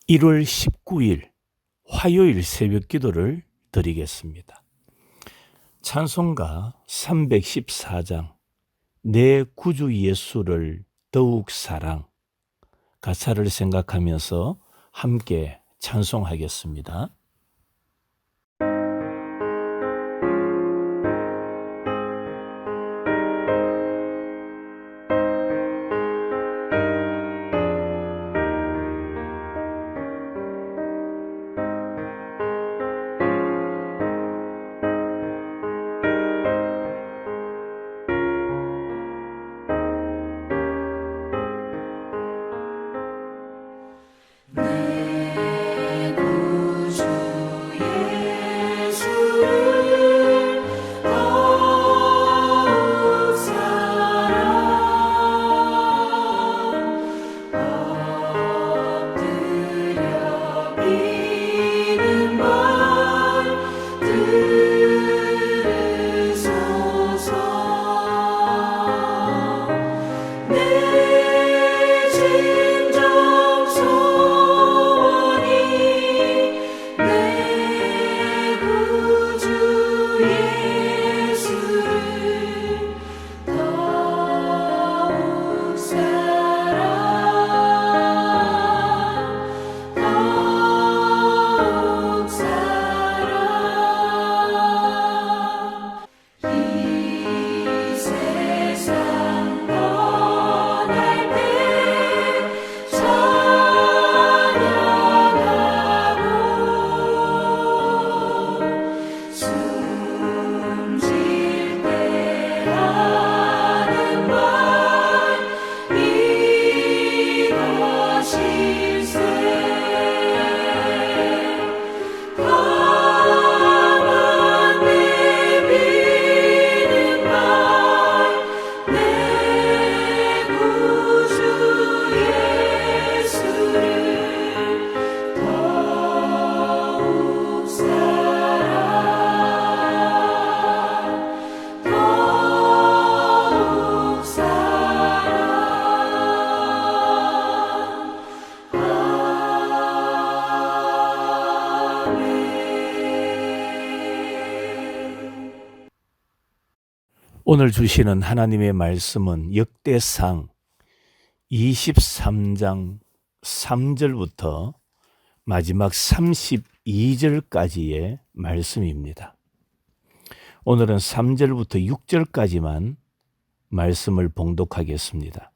1월 19일 화요일 새벽 기도를 드리겠습니다. 찬송가 314장 내 구주 예수를 더욱 사랑, 가사를 생각하면서 함께 찬송하겠습니다. 오늘 주시는 하나님의 말씀은 역대상 23장 3절부터 마지막 32절까지의 말씀입니다. 오늘은 3절부터 6절까지만 말씀을 봉독하겠습니다.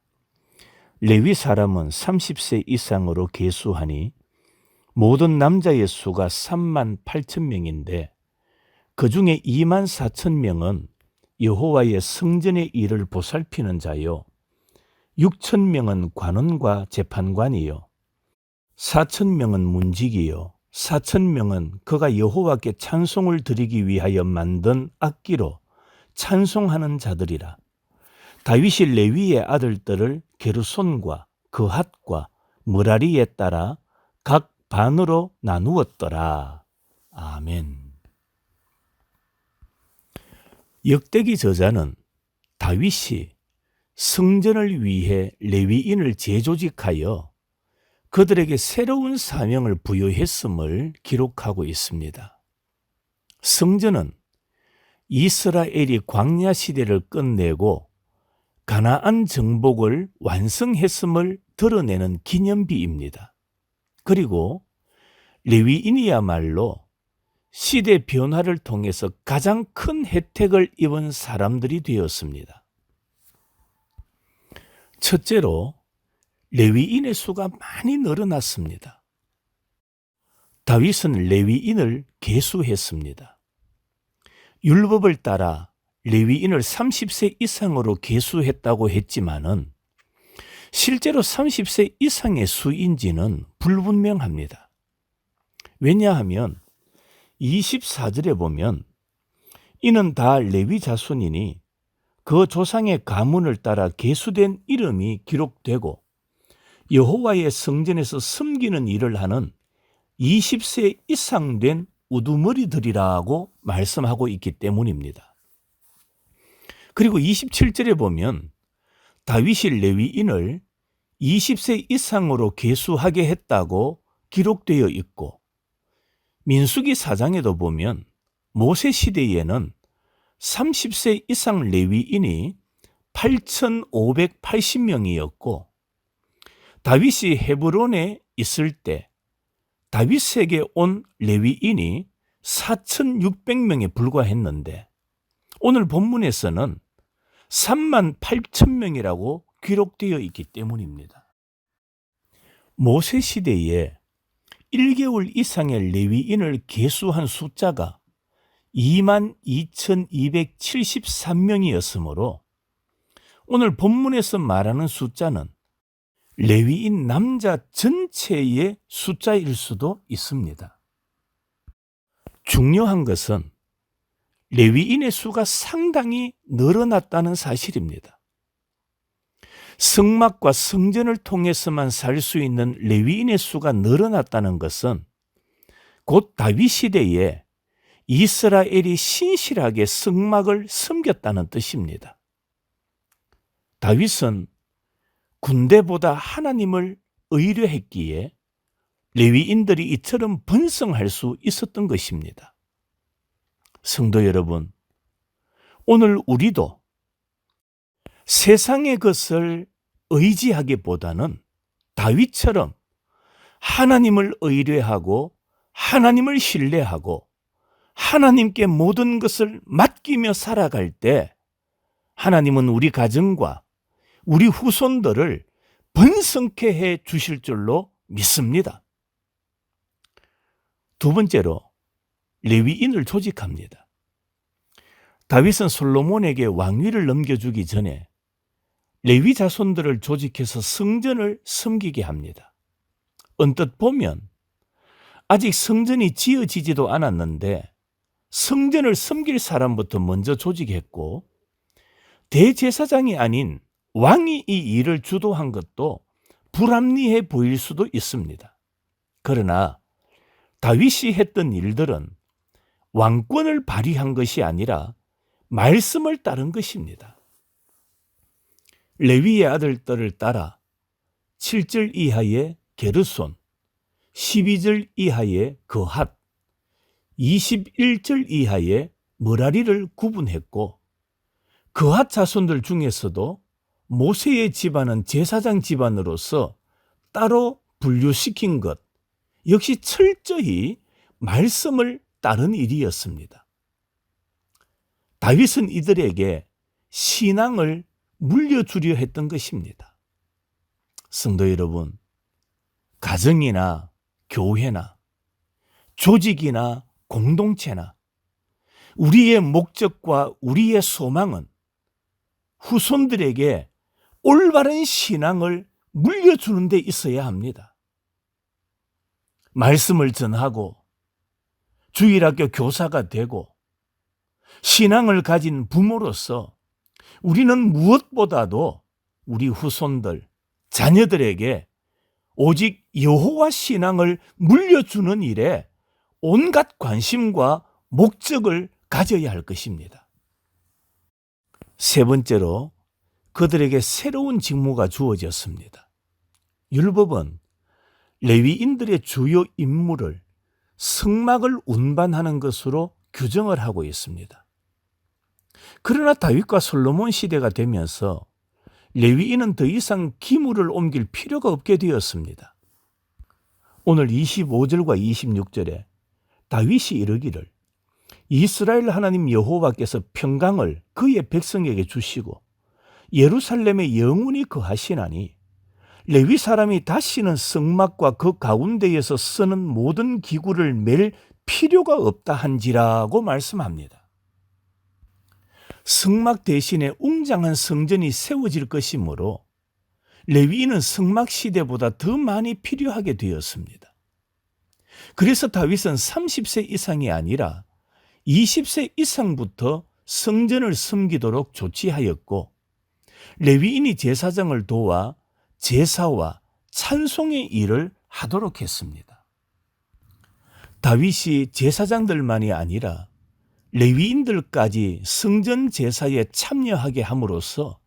레위 사람은 30세 이상으로 계수하니 모든 남자의 수가 38,000명인데 그 중에 24,000명은 여호와의 성전의 일을 보살피는 자요, 6,000명은 관원과 재판관이요, 4,000명은 문지기요, 4,000명은 그가 여호와께 찬송을 드리기 위하여 만든 악기로 찬송하는 자들이라. 다윗이 레위의 아들들을 게르손과 그핫과 므라리에 따라 각 반으로 나누었더라. 아멘. 역대기 저자는 다윗이 성전을 위해 레위인을 재조직하여 그들에게 새로운 사명을 부여했음을 기록하고 있습니다. 성전은 이스라엘이 광야 시대를 끝내고 가나안 정복을 완성했음을 드러내는 기념비입니다. 그리고 레위인이야말로 시대 변화를 통해서 가장 큰 혜택을 입은 사람들이 되었습니다. 첫째로 레위인의 수가 많이 늘어났습니다. 다윗은 레위인을 계수했습니다. 율법을 따라 레위인을 30세 이상으로 계수했다고 했지만은 실제로 30세 이상의 수인지는 불분명합니다. 왜냐하면 24절에 보면 이는 다 레위 자손이니 그 조상의 가문을 따라 계수된 이름이 기록되고 여호와의 성전에서 섬기는 일을 하는 20세 이상 된 우두머리들이라고 말씀하고 있기 때문입니다. 그리고 27절에 보면 다윗이 레위인을 20세 이상으로 계수하게 했다고 기록되어 있고 민수기 4장에도 보면 모세 시대에는 30세 이상 레위인이 8,580명이었고 다윗이 헤브론에 있을 때 다윗에게 온 레위인이 4,600명에 불과했는데 오늘 본문에서는 38,000명이라고 기록되어 있기 때문입니다. 모세 시대에 1개월 이상의 레위인을 계수한 숫자가 22,273명이었으므로 오늘 본문에서 말하는 숫자는 레위인 남자 전체의 숫자일 수도 있습니다. 중요한 것은 레위인의 수가 상당히 늘어났다는 사실입니다. 성막과 성전을 통해서만 살 수 있는 레위인의 수가 늘어났다는 것은 곧 다윗 시대에 이스라엘이 신실하게 성막을 섬겼다는 뜻입니다. 다윗은 군대보다 하나님을 의뢰했기에 레위인들이 이처럼 번성할 수 있었던 것입니다. 성도 여러분, 오늘 우리도 세상의 것을 의지하기보다는 다윗처럼 하나님을 의뢰하고 하나님을 신뢰하고 하나님께 모든 것을 맡기며 살아갈 때 하나님은 우리 가정과 우리 후손들을 번성케 해 주실 줄로 믿습니다. 두 번째로 레위인을 조직합니다. 다윗은 솔로몬에게 왕위를 넘겨주기 전에 레위 자손들을 조직해서 성전을 섬기게 합니다. 언뜻 보면 아직 성전이 지어지지도 않았는데 성전을 섬길 사람부터 먼저 조직했고 대제사장이 아닌 왕이 이 일을 주도한 것도 불합리해 보일 수도 있습니다. 그러나 다윗이 했던 일들은 왕권을 발휘한 것이 아니라 말씀을 따른 것입니다. 레위의 아들들을 따라 7절 이하의 게르손, 12절 이하의 거핫, 21절 이하의 머라리를 구분했고 거핫 자손들 중에서도 모세의 집안은 제사장 집안으로서 따로 분류시킨 것 역시 철저히 말씀을 따른 일이었습니다. 다윗은 이들에게 신앙을 물려주려 했던 것입니다. 성도 여러분, 가정이나 교회나 조직이나 공동체나 우리의 목적과 우리의 소망은 후손들에게 올바른 신앙을 물려주는 데 있어야 합니다. 말씀을 전하고 주일학교 교사가 되고 신앙을 가진 부모로서 우리는 무엇보다도 우리 후손들, 자녀들에게 오직 여호와 신앙을 물려주는 일에 온갖 관심과 목적을 가져야 할 것입니다. 세 번째로 그들에게 새로운 직무가 주어졌습니다. 율법은 레위인들의 주요 임무를 성막을 운반하는 것으로 규정을 하고 있습니다. 그러나 다윗과 솔로몬 시대가 되면서 레위인은 더 이상 기물을 옮길 필요가 없게 되었습니다. 오늘 25절과 26절에 다윗이 이르기를 이스라엘 하나님 여호와께서 평강을 그의 백성에게 주시고 예루살렘에 영원히 거하시나니 레위 사람이 다시는 성막과 그 가운데에서 쓰는 모든 기구를 맬 필요가 없다 한지라고 말씀합니다. 성막 대신에 웅장한 성전이 세워질 것이므로 레위인은 성막 시대보다 더 많이 필요하게 되었습니다. 그래서 다윗은 30세 이상이 아니라 20세 이상부터 성전을 섬기도록 조치하였고 레위인이 제사장을 도와 제사와 찬송의 일을 하도록 했습니다. 다윗이 제사장들만이 아니라 레위인들까지 성전 제사에 참여하게 함으로써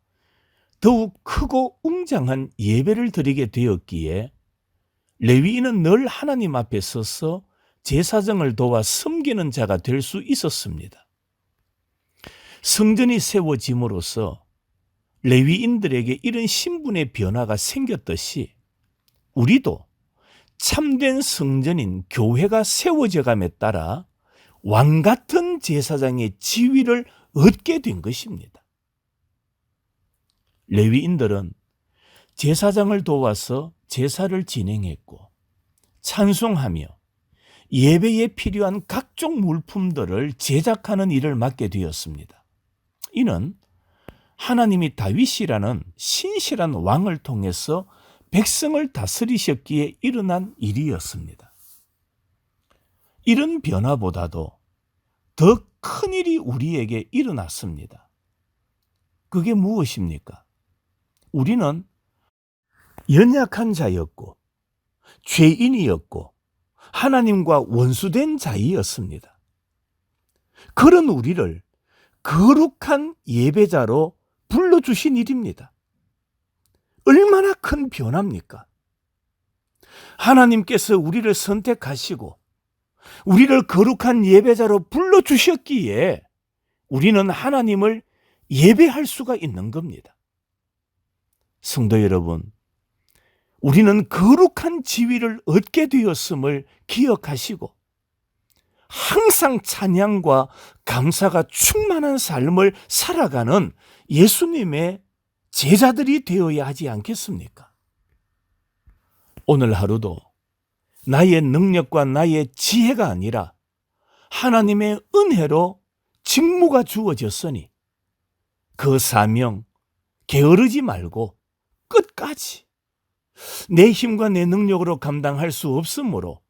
더욱 크고 웅장한 예배를 드리게 되었기에 레위인은 늘 하나님 앞에 서서 제사장을 도와 섬기는 자가 될 수 있었습니다. 성전이 세워짐으로써 레위인들에게 이런 신분의 변화가 생겼듯이 우리도 참된 성전인 교회가 세워져감에 따라 왕 같은 제사장의 지위를 얻게 된 것입니다. 레위인들은 제사장을 도와서 제사를 진행했고 찬송하며 예배에 필요한 각종 물품들을 제작하는 일을 맡게 되었습니다. 이는 하나님이 다윗이라는 신실한 왕을 통해서 백성을 다스리셨기에 일어난 일이었습니다. 이런 변화보다도 더 큰 일이 우리에게 일어났습니다. 그게 무엇입니까? 우리는 연약한 자였고 죄인이었고 하나님과 원수된 자이었습니다. 그런 우리를 거룩한 예배자로 불러주신 일입니다. 얼마나 큰 변화입니까? 하나님께서 우리를 선택하시고 우리를 거룩한 예배자로 불러주셨기에 우리는 하나님을 예배할 수가 있는 겁니다. 성도 여러분, 우리는 거룩한 지위를 얻게 되었음을 기억하시고 항상 찬양과 감사가 충만한 삶을 살아가는 예수님의 제자들이 되어야 하지 않겠습니까? 오늘 하루도 나의 능력과 나의 지혜가 아니라 하나님의 은혜로 직무가 주어졌으니 그 사명 게으르지 말고 끝까지 내 힘과 내 능력으로 감당할 수 없으므로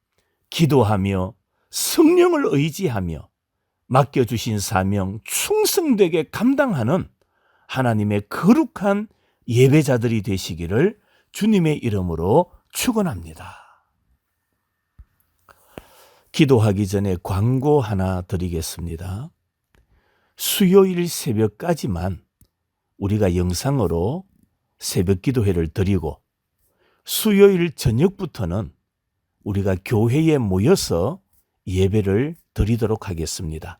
기도하며 성령을 의지하며 맡겨주신 사명 충성되게 감당하는 하나님의 거룩한 예배자들이 되시기를 주님의 이름으로 축원합니다. 기도하기 전에 광고 하나 드리겠습니다. 수요일 새벽까지만 우리가 영상으로 새벽 기도회를 드리고 수요일 저녁부터는 우리가 교회에 모여서 예배를 드리도록 하겠습니다.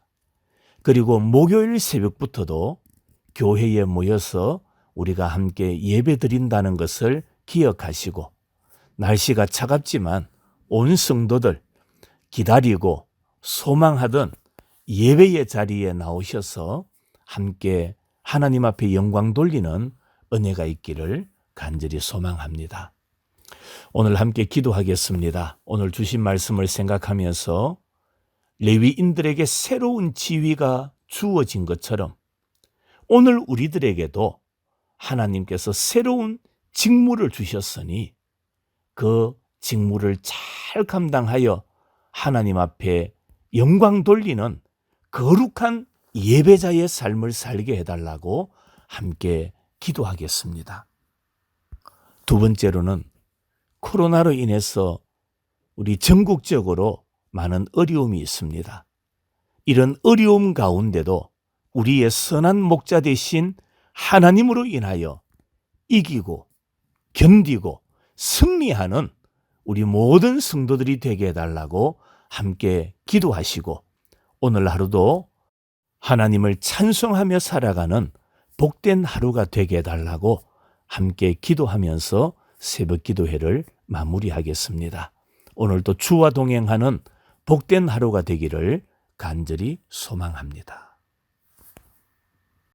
그리고 목요일 새벽부터도 교회에 모여서 우리가 함께 예배 드린다는 것을 기억하시고 날씨가 차갑지만 온 성도들 기다리고 소망하던 예배의 자리에 나오셔서 함께 하나님 앞에 영광 돌리는 은혜가 있기를 간절히 소망합니다. 오늘 함께 기도하겠습니다. 오늘 주신 말씀을 생각하면서 레위인들에게 새로운 지위가 주어진 것처럼 오늘 우리들에게도 하나님께서 새로운 직무를 주셨으니 그 직무를 잘 감당하여 하나님 앞에 영광 돌리는 거룩한 예배자의 삶을 살게 해달라고 함께 기도하겠습니다. 두 번째로는 코로나로 인해서 우리 전국적으로 많은 어려움이 있습니다. 이런 어려움 가운데도 우리의 선한 목자 되신 하나님으로 인하여 이기고 견디고 승리하는 우리 모든 성도들이 되게 해달라고 함께 기도하시고 오늘 하루도 하나님을 찬송하며 살아가는 복된 하루가 되게 해달라고 함께 기도하면서 새벽 기도회를 마무리하겠습니다. 오늘도 주와 동행하는 복된 하루가 되기를 간절히 소망합니다.